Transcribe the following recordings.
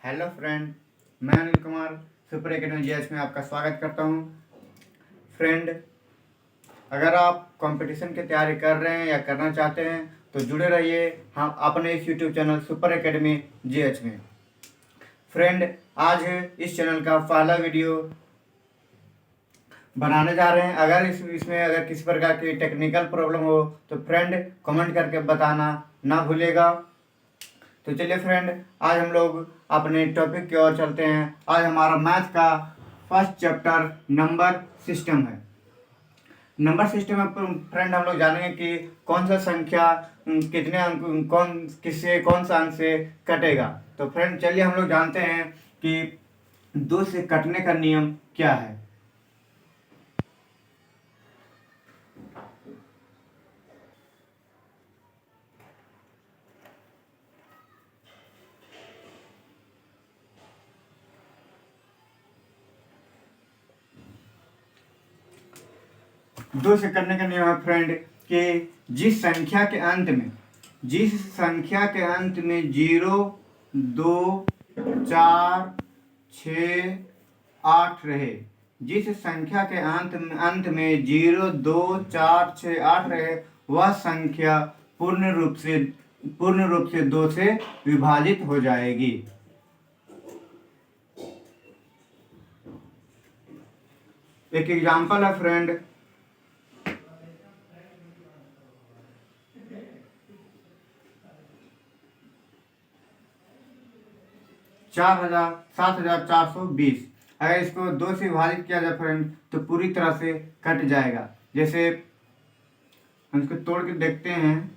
Hello friend, मैं Anil Kumar super academy GS में आपका स्वागत करता हूं। फ्रेंड, अगर आप कंपटीशन की तैयारी कर रहे हैं या करना चाहते हैं तो जुड़े रहिए हम अपने इस YouTube channel super academy GH में। फ्रेंड, आज इस चैनल का पहला वीडियो बनाने जा रहे हैं। अगर इसमें अगर किसी प्रकार की टेक्निकल प्रॉब्लम हो तो फ्रेंड कमेंट करके बताना ना भूलिएगा। तो चलिए फ्रेंड, आज हम लोग अपने टॉपिक की ओर चलते हैं। आज हमारा मैथ का फर्स्ट चैप्टर नंबर सिस्टम है। नंबर सिस्टम में फ्रेंड हम लोग जानेंगे कि कौन सा संख्या कितने अंक कौन सा अंक से कटेगा। तो फ्रेंड चलिए हम लोग जानते हैं कि 2 से कटने का नियम क्या है। दो से करने का नियम है फ्रेंड कि जिस संख्या के अंत में 0, 2, 4, 6, 8 रहे, जिस संख्या के अंत में 0, 2, 4, 6, 8 रहे, वह संख्या पूर्ण रूप से 2 से विभाजित हो जाएगी। एक एग्जाम्पल है फ्रेंड, 7,420। अगर इसको 2 से विभाजित किया जाए फ्रेंड तो पूरी तरह से कट जाएगा। जैसे हम इसको तोड़ के देखते हैं।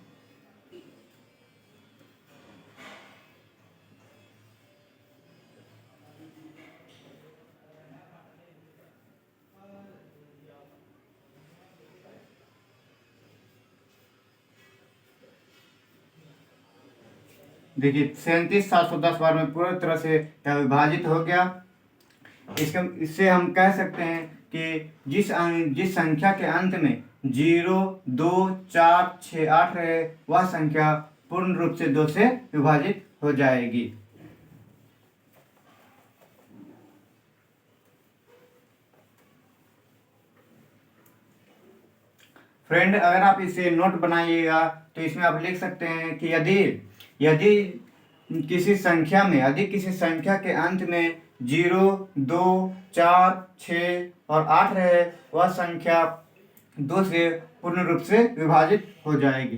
देखिए 37,710 बार में पूरी तरह से विभाजित हो गया। इससे हम कह सकते हैं कि जिस संख्या के अंत में 0, 2, 4, 6, 8 रहे, वह संख्या पूर्ण रूप से 2 से विभाजित हो जाएगी। फ्रेंड, अगर आप इसे नोट बनाइएगा तो इसमें आप लिख सकते हैं कि यदि किसी संख्या के अंत में 0, 2, 4, 6 और 8 रहे, वह संख्या 2 से पूर्ण रूप से विभाजित हो जाएगी।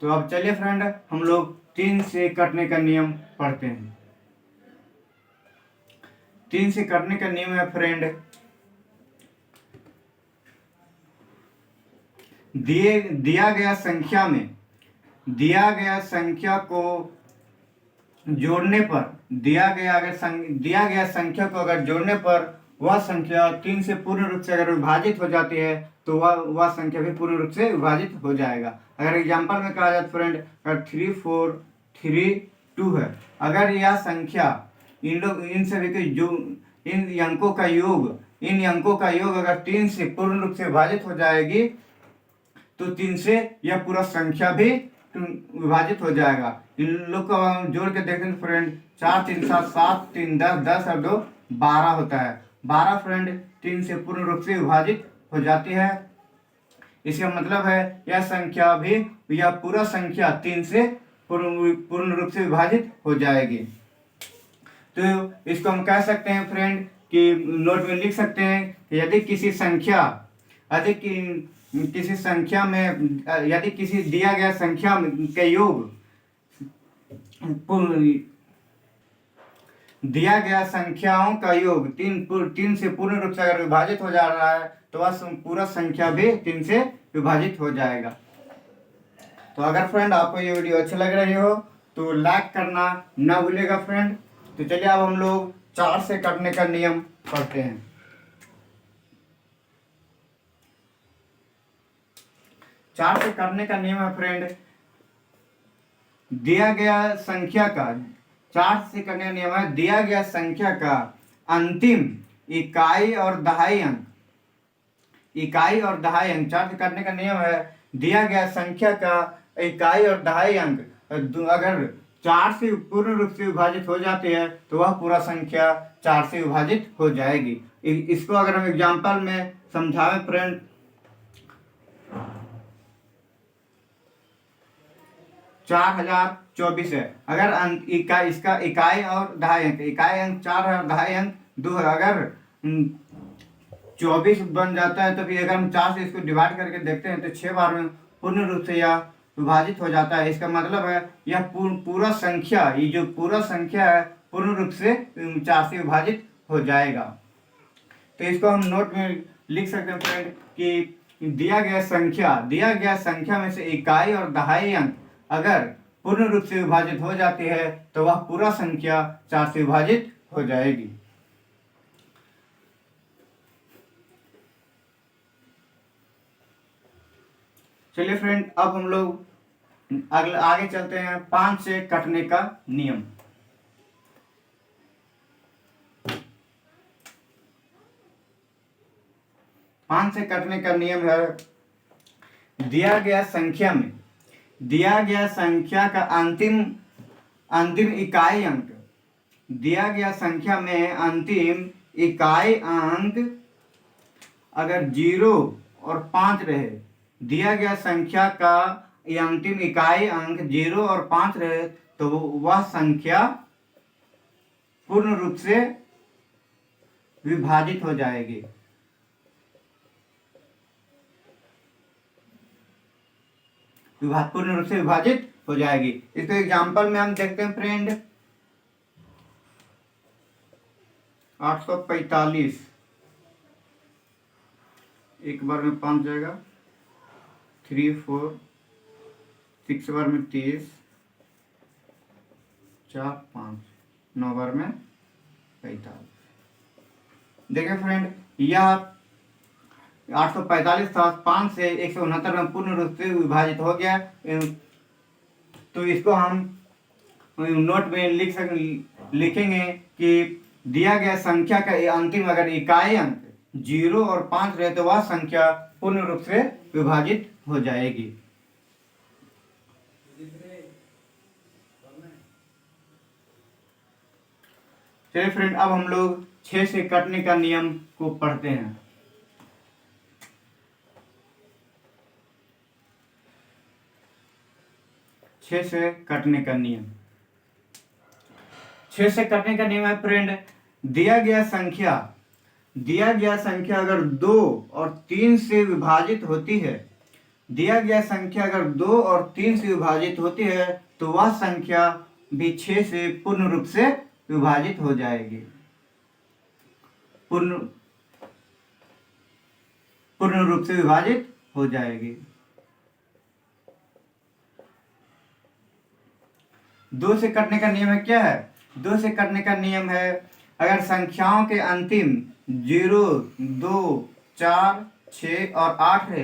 तो अब चलिए फ्रेंड, हम लोग 3 से कटने का नियम पढ़ते हैं। 3 से कटने का नियम है फ्रेंड, दिया गया संख्या को जोड़ने पर दिया गया संख्या को अगर जोड़ने पर वह संख्या 3 से पूर्ण रूप से अगर विभाजित हो जाती है तो वह संख्या भी पूर्ण रूप से विभाजित हो जाएगा। अगर एग्जांपल में कहा जाए फ्रेंड, अगर 3, 4, 3, 2 है, अगर यह संख्या इन सभी के इन अंकों का योग अगर 3 से पूर्ण रूप से विभाजित हो जाएगी तो 3 से यह पूरा संख्या भी विभाजित हो जाएगा। इन लोग को हम जोड़ के देखें फ्रेंड, 4, 3, 7, 7, 3, 10, 10 और 2 12 होता है। 12 फ्रेंड 3 से पूर्ण रूप से विभाजित हो जाती है। इसका मतलब है यह पूरा संख्या 3 से पूर्ण रूप से विभाजित हो जाएगी। तो इसको हम कह सकते हैं फ्रेंड कि नोट में लिख सकते हैं कि यदि किसी दिया गया संख्या के योग दिया गया संख्याओं का योग 3 से पूर्ण रूप से अगर विभाजित हो जा रहा है तो वह पूरा संख्या भी 3 से विभाजित हो जाएगा। तो अगर फ्रेंड आपको ये वीडियो अच्छी लग रही हो तो लाइक करना ना भूलिएगा फ्रेंड। तो चलिए अब हम लोग 4 से कटने का नियम पढ़ते हैं। 4 से करने का नियम है फ्रेंड, दिया गया संख्या का 4 से करने का नियम है, दिया गया संख्या का अंतिम इकाई और दहाई अंक 4 से करने का नियम है, दिया गया संख्या का इकाई और दहाई अंक अगर 4 से पूर्ण रूप से विभाजित हो जाती है तो वह पूरा संख्या 4 से विभाजित हो जाएगी। इसको अगर हम एग्जाम्पल में समझावें फ्रेंड, 4024 है। अगर इसका इकाई और दहाई अंक, इकाई अंक 4 है और दहाई अंक 2 है। अगर 24 बन जाता है तो फिर अगर हम 4 से इसको डिवाइड करके देखते हैं तो 6 बार में पूर्ण रूप से यह विभाजित हो जाता है। इसका मतलब है यह पूरा संख्या, ये जो पूरा संख्या है पूर्ण रूप से 4 से विभाजित हो जाएगा। तो इसको हम नोट में लिख सकते हैं फ्रेंड कि दिया गया संख्या में से इकाई और दहाई अंक अगर पूर्ण रूप से विभाजित हो जाती है तो वह पूरा संख्या 4 से विभाजित हो जाएगी। चलिए फ्रेंड, अब हम लोग आगे चलते हैं 5 से कटने का नियम। पांच से कटने का नियम है, दिया गया संख्या का अंतिम इकाई अंक, दिया गया संख्या में अंतिम इकाई अंक अगर 0 और 5 रहे, दिया गया संख्या का अंतिम इकाई अंक 0 और 5 रहे तो वह संख्या पूर्ण रूप से विभाजित हो जाएगी। पूर्ण रूप से विभाजित हो जाएगी। इसको एग्जांपल में हम देखते हैं फ्रेंड, 845 एक बार में 5 जाएगा, 3 4 6 बार में 30, 4 5 9 बार में 45। देखिए फ्रेंड, यह 845 था, 5 से 169 में पूर्ण रूप से विभाजित हो गया। तो इसको हम नोट में लिखेंगे कि दिया गया संख्या का अंतिम अगर इकाई अंक 0 और 5 रहे तो वह संख्या पूर्ण रूप से विभाजित हो जाएगी। चलिए फ्रेंड, अब हम लोग 6 से कटने का नियम को पढ़ते हैं। 6 से कटने का नियम, 6 से कटने का नियम है फ्रेंड, दिया गया संख्या अगर 2 और 3 से विभाजित होती है, दिया गया संख्या अगर 2 और 3 से विभाजित होती है तो वह संख्या भी 6 से पूर्ण रूप से विभाजित हो जाएगी। पूर्ण रूप से विभाजित हो जाएगी। 2 से कटने का नियम है, क्या है? 2 से कटने का नियम है, अगर संख्याओं के अंतिम 0 2 4 6 और 8 रहे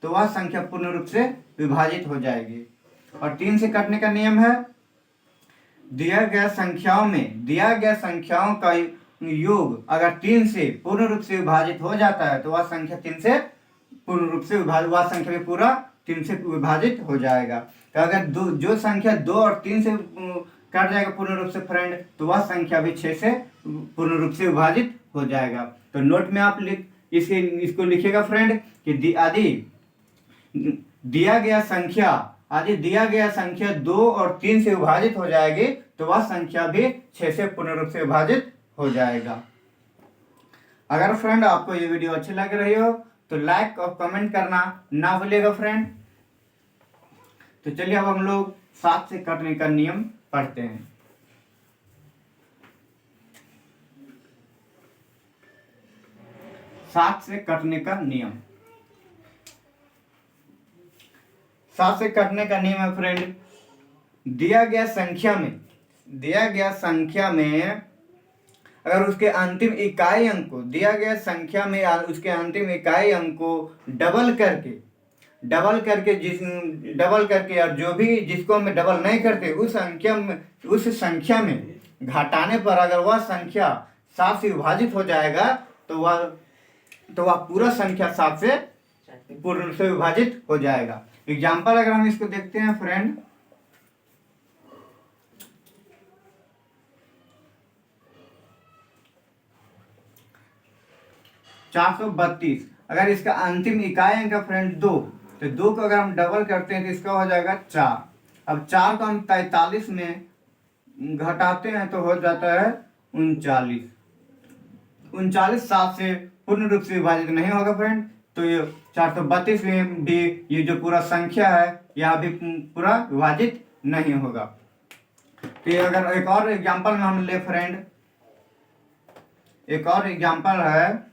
तो वह संख्या पूर्ण रूप से विभाजित हो जाएगी। और 3 से कटने का नियम है, दिया गया संख्याओं का योग अगर 3 से पूर्ण रूप से विभाजित हो जाता है तो वह संख्या 3 से पूर्ण रूप से वह संख्या भी पूरा 3 से विभाजित हो जाएगा। तो अगर जो संख्या 2 और 3 से कट जाएगा पूर्ण रूप से फ्रेंड तो वह संख्या भी 6 से पूर्ण रूप से विभाजित हो जाएगा। तो नोट में आप इसको लिखिएगा फ्रेंड कि आदि दिया गया संख्या 2 और 3 से विभाजित हो जाएगी तो वह संख्या भी 6 से पूर्ण रूप से विभाजित हो जाएगा। अगर फ्रेंड आपको ये वीडियो अच्छी लग रही हो तो लाइक और कमेंट करना ना भूलिएगा फ्रेंड। तो चलिए अब हम लोग 7 से कटने का नियम पढ़ते हैं। सात से कटने का नियम, 7 से कटने का नियम है फ्रेंड, दिया गया संख्या में अगर उसके अंतिम इकाई अंक को डबल करके और जो भी जिसको हम डबल नहीं करते उस संख्या में घटाने पर अगर वह संख्या 7 से विभाजित हो जाएगा तो वह पूरा संख्या 7 से पूर्ण रूप से विभाजित हो जाएगा। एग्जाम्पल अगर हम इसको देखते हैं फ्रेंड, 432। अगर इसका अंतिम इकाई अंक है फ्रेंड 2, तो 2 को अगर हम डबल करते हैं तो इसका हो जाएगा 4। अब 4 को हम 43 में घटाते हैं तो हो जाता है 39। 39 7 से पूर्ण रूप से विभाजित नहीं होगा फ्रेंड, तो ये 432 में भी ये जो पूरा संख्या है यह भी पूरा विभाजित नहीं होगा। तो ये अगर एक और एग्जांपल में हम ले फ्रेंड, एक और एग्जांपल है,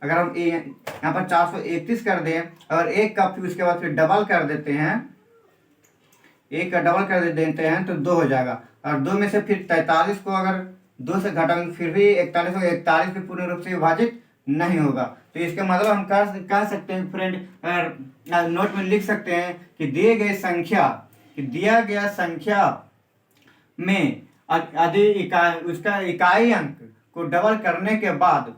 अगर हम यहाँ पर 431 कर दें, अगर एक का फिर उसके बाद फिर डबल कर देते हैं, एक का डबल कर देते हैं तो 2 हो जाएगा, और 2 में से फिर 43 को अगर 2 से घटाएंगे फिर भी 41 होगा, 41 भी पूर्ण रूप से विभाजित नहीं होगा। तो इसका मतलब हम कह सकते हैं फ्रेंड, नोट में लिख सकते हैं कि दिए गए संख्या, दिया गया संख्या में यदि उसका इकाई अंक को डबल करने के बाद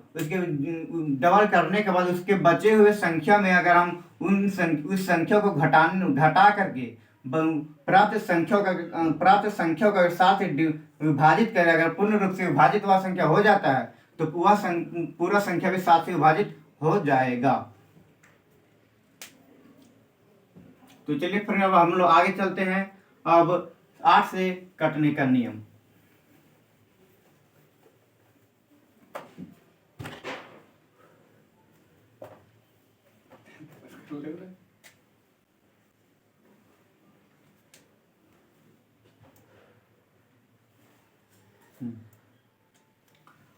उसके बचे हुए संख्या में अगर हम उस संख्या को घटा करके प्राप्त संख्या का साथ विभाजित करें, अगर पूर्ण रूप से विभाजित वह संख्या हो जाता है तो पूरा संख्या भी 7 से विभाजित हो जाएगा। तो चलिए फिर अब हम लोग आगे चलते हैं। अब 8 से कटने का नियम।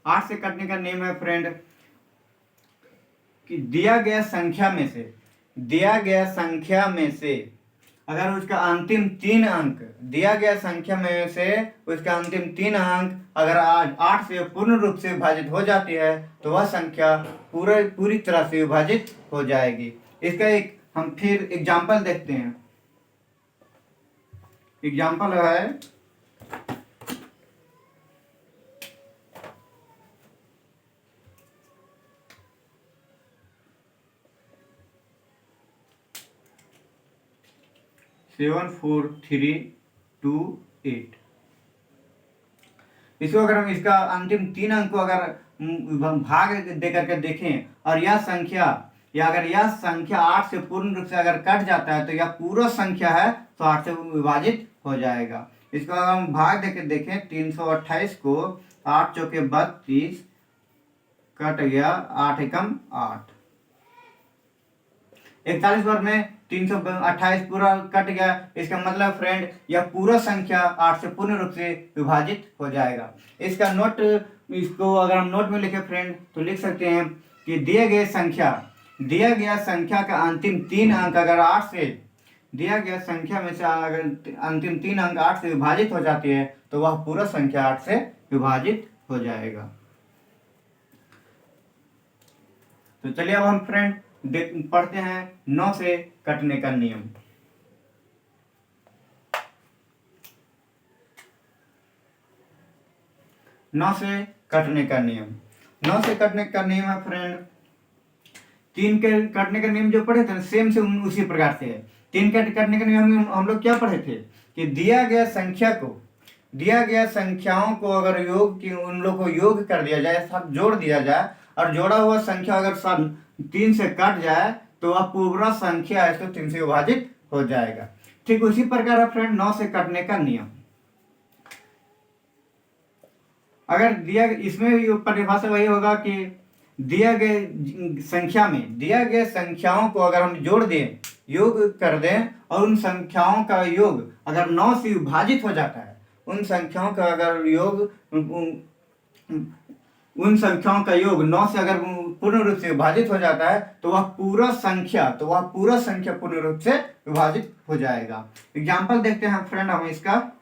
आठ से कटने का नियम है फ्रेंड कि दिया गया संख्या में से अगर उसका अंतिम 3 अंक, दिया गया संख्या में से उसका अंतिम 3 अंक अगर 8 से पूर्ण रूप से विभाजित हो जाती है तो वह संख्या पूरी तरह से विभाजित हो जाएगी। इसका एक हम फिर एग्जाम्पल देखते हैं। एग्जाम्पल है 74328। इसको अगर हम इसका अंतिम 3 अंक को अगर भाग दे करके देखें और यह संख्या अगर यह संख्या 8 से पूर्ण रूप से अगर कट जाता है तो यह पूरा संख्या है तो 8 से विभाजित हो जाएगा। इसको अगर हम भाग देके देखें 328 को 8 चौके 32 कट गया, 8 एकम 8, 41 बार में 328 पूरा कट गया। इसका मतलब फ्रेंड यह पूरा संख्या 8 से पूर्ण रूप से विभाजित हो जाएगा। इसका नोट, इसको अगर हम नोट में लिखे फ्रेंड तो लिख सकते हैं कि दिया गया संख्या का अंतिम 3 अंक अगर 8 से, दिया गया संख्या में से अगर अंतिम 3 अंक 8 से विभाजित हो जाती है तो वह पूरा संख्या 8 से विभाजित हो जाएगा। तो चलिए अब हम फ्रेंड पढ़ते हैं 9 से कटने का नियम। नौ से कटने का नियम, 9 से कटने का नियम है फ्रेंड, 3 के कटने का नियम जो पढ़े थे सेम से उसी प्रकार से है। 3 के कटने का नियम हम लोग क्या पढ़े थे कि दिया गया संख्याओं को अगर उन लोग को योग कर दिया जाए, साथ जोड़ दिया जाए और जोड़ा हुआ संख्या अगर 3 से कट जाए तो वह पूरा संख्या है तो 3 से विभाजित हो जाएगा। ठीक उसी प्रकार है फ्रेंड 9 से कटने का नियम। अगर इसमें भी परिभाषा वही होगा कि दिया गए संख्याओं को अगर हम जोड़ दें, योग कर दें और उन संख्याओं का योग अगर 9 से विभाजित हो जाता है, उन संख्याओं का योग 9 से अगर पूर्ण रूप से विभाजित हो जाता है तो वह पूरा संख्या पूर्ण रूप से विभाजित हो जाएगा। एग्जाम्पल देखते हैं फ्रेंड हम इसका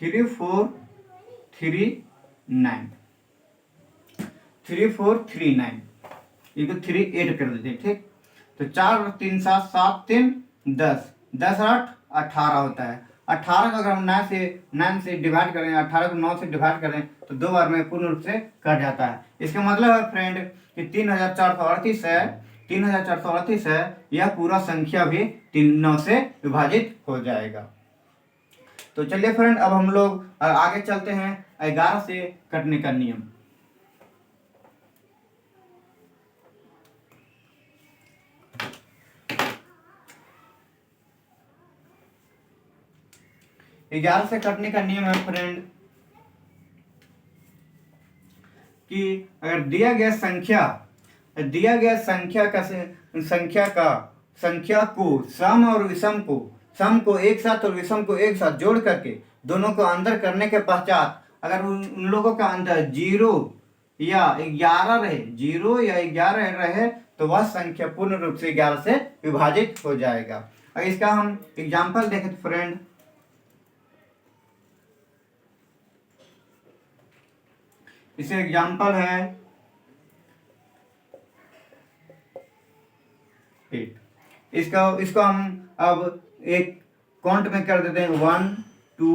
3439 इसको 38 कर देते हैं। ठीक, तो 4 और 3 7 7 3 10 10 8 18 होता है। 18 को अगर हम 9 से डिवाइड करें, 18 को 9 से डिवाइड करें तो 2 बार में पूर्ण रूप से कट जाता है। इसका मतलब है फ्रेंड कि 3438 है, यह पूरा संख्या भी 9 से विभाजित हो जाएगा। तो चलिए फ्रेंड, अब हम लोग आगे चलते हैं 11 से कटने का नियम। ग्यारह से कटने का नियम है फ्रेंड कि अगर दिया गया संख्या को सम और विषम को, सम को एक साथ और विषम को एक साथ जोड़ करके दोनों को अंदर करने के पश्चात अगर उन लोगों का अंतर 0 या 11 रहे, 0 या 11 रहे, तो वह संख्या पूर्ण रूप से 11 से विभाजित हो जाएगा। अब इसका हम एग्जाम्पल देखें फ्रेंड, इसे एग्जाम्पल है 8। इसको हम अब एक काउंट में कर देते हैं 1 2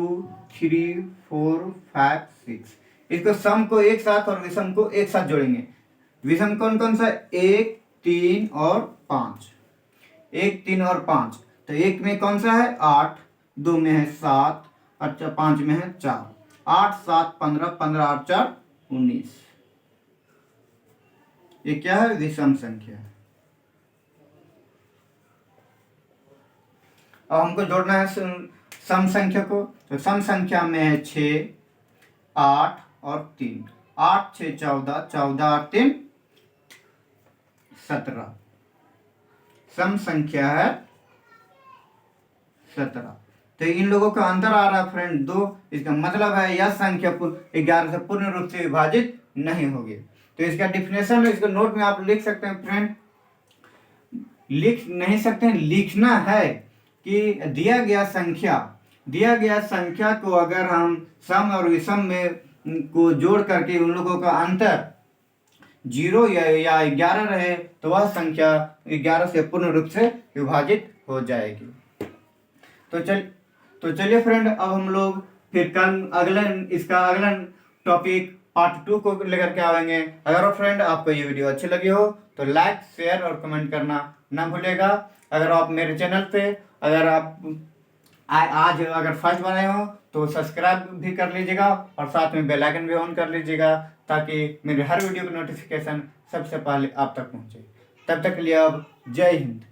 3 4 5 6। इसको सम को एक साथ और विषम को एक साथ जोड़ेंगे। विषम कौन कौन सा? 1 3 और 5। 1 3 और 5, तो 1 में कौन सा है? 8, 2 में है 7, अच्छा 5 में है 4। 8 7 15, 15 8 4 19। ये क्या है? विषम संख्या। अब हमको जोड़ना है सम संख्या को, तो सम संख्या में है 6 8 और 3। 8 6 14, 14 8 3 17। सम संख्या है 17। तो इन लोगों का अंतर आ रहा है फ्रेंड 2। इसका मतलब है यह संख्या 11 से पूर्ण रूप से विभाजित नहीं होगी। तो इसका डिफिनेशन इसको नोट में आप लिख सकते हैं फ्रेंड। लिख नहीं सकते हैं, लिखना है कि दिया गया संख्या को अगर हम सम और विषम में को जोड़ करके उन लोगों का अंतर 0 या 11 रहे, तो वह संख्या 11 से पूर्ण रूप से विभाजित हो जाएगी। तो चलिए फ्रेंड, अब हम लोग फिर कल इसका अगला टॉपिक पार्ट 2 को लेकर के आएंगे। अगर फ्रेंड आपको ये वीडियो अच्छी लगी हो तो लाइक शेयर और कमेंट करना ना भूलेगा। अगर आप मेरे चैनल पे अगर आप आज अगर फर्स्ट बार आए हो तो सब्सक्राइब भी कर लीजिएगा और साथ में बेल आइकन भी ऑन कर लीजिएगा, ताकि मेरे हर वीडियो की नोटिफिकेशन सबसे पहले आप तक पहुंचे। तब तक के लिए अब जय हिंद।